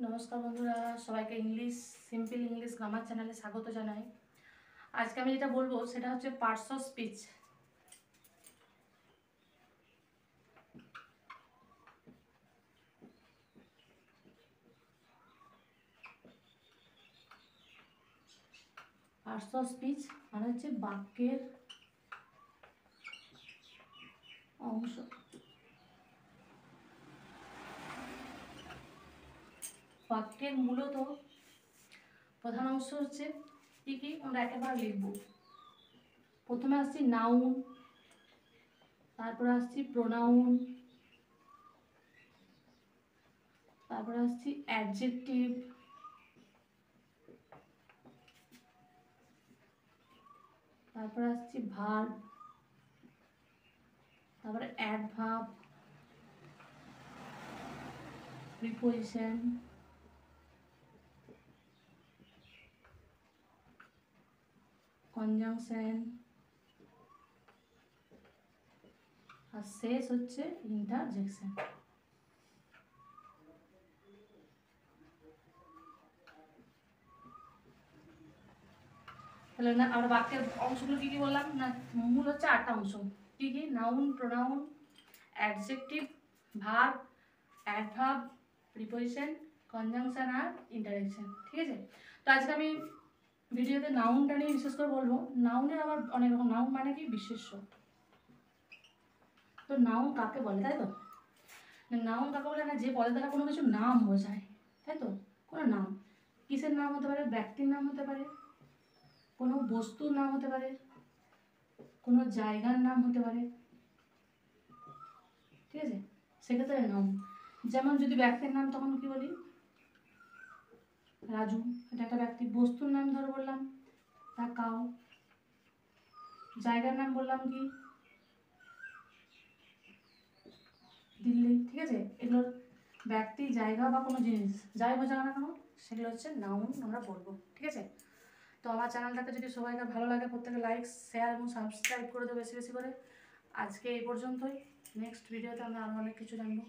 নমস্কার বন্ধুরা, সবাইকে সিম্পল ইংলিশ গ্রামার চ্যানেলে স্বাগত জানাই। আজকে আমি যেটা বলবো সেটা হচ্ছে parts of speech. Parts of speech মানে হচ্ছে বাক্যের অংশ। বাক্যের মূলত প্রধান অংশ হচ্ছে কি কি আমরা একেবারে লিখব। প্রথমে আসছি নাউন, তারপরে আসছি প্রোনাউন, তারপরে আসছি অ্যাডজেক্টিভ, তারপরে আসছি ভার্ব, তারপরে অ্যাডভার্ব, প্রিপোজিশন, কনজাংশন, আর শেষ হচ্ছে ইন্টারজেকশন। তাহলে না আমরা বাক্যের অংশগুলো কি কি বললাম না, মূল হচ্ছে 8টা অংশ। কি কি? Noun, pronoun, adjective, verb, adverb, preposition, conjunction আর ইন্টারজেকশন। ঠিক আছে? তো আজকে আমি ভিডিওতে নাউনটা নিয়ে বিশেষ করে বলবো। নাউনের আবার অনেক রকম। নাউন মানে কি? বিশেষ্য। তো নাউন কাকে বলে, তাই তো? নাউন কাকে বলে না, যে পদের দ্বারা কোনো কিছু নাম বোঝায়, তাই তো? কোনো নাম, কিসের নাম হতে পারে? ব্যক্তির নাম হতে পারে, কোনো বস্তুর নাম হতে পারে, কোনো জায়গার নাম হতে পারে। ঠিক আছে? সেক্ষেত্রে নাউন। যেমন যদি ব্যক্তির নাম তখন কি বলি? রাজু, এটা একটা ব্যক্তি। বস্তুর নাম ধর বললাম তা কাউ। জায়গার নাম বললাম কি? দিল্লি। ঠিক আছে? এগুলো ব্যক্তি, জায়গা বা কোনো জিনিস যাই বোঝানো না কেন সেগুলো হচ্ছে নাউন আমরা বলবো। ঠিক আছে? তো আমার চ্যানেলটাকে যদি সবাইকে ভালো লাগে প্রত্যেকে লাইক, শেয়ার এবং সাবস্ক্রাইব করে দেবো বেশি বেশি করে। আজকে এই পর্যন্তই। নেক্সট ভিডিওতে আমরা আরও অনেক কিছু জানবো।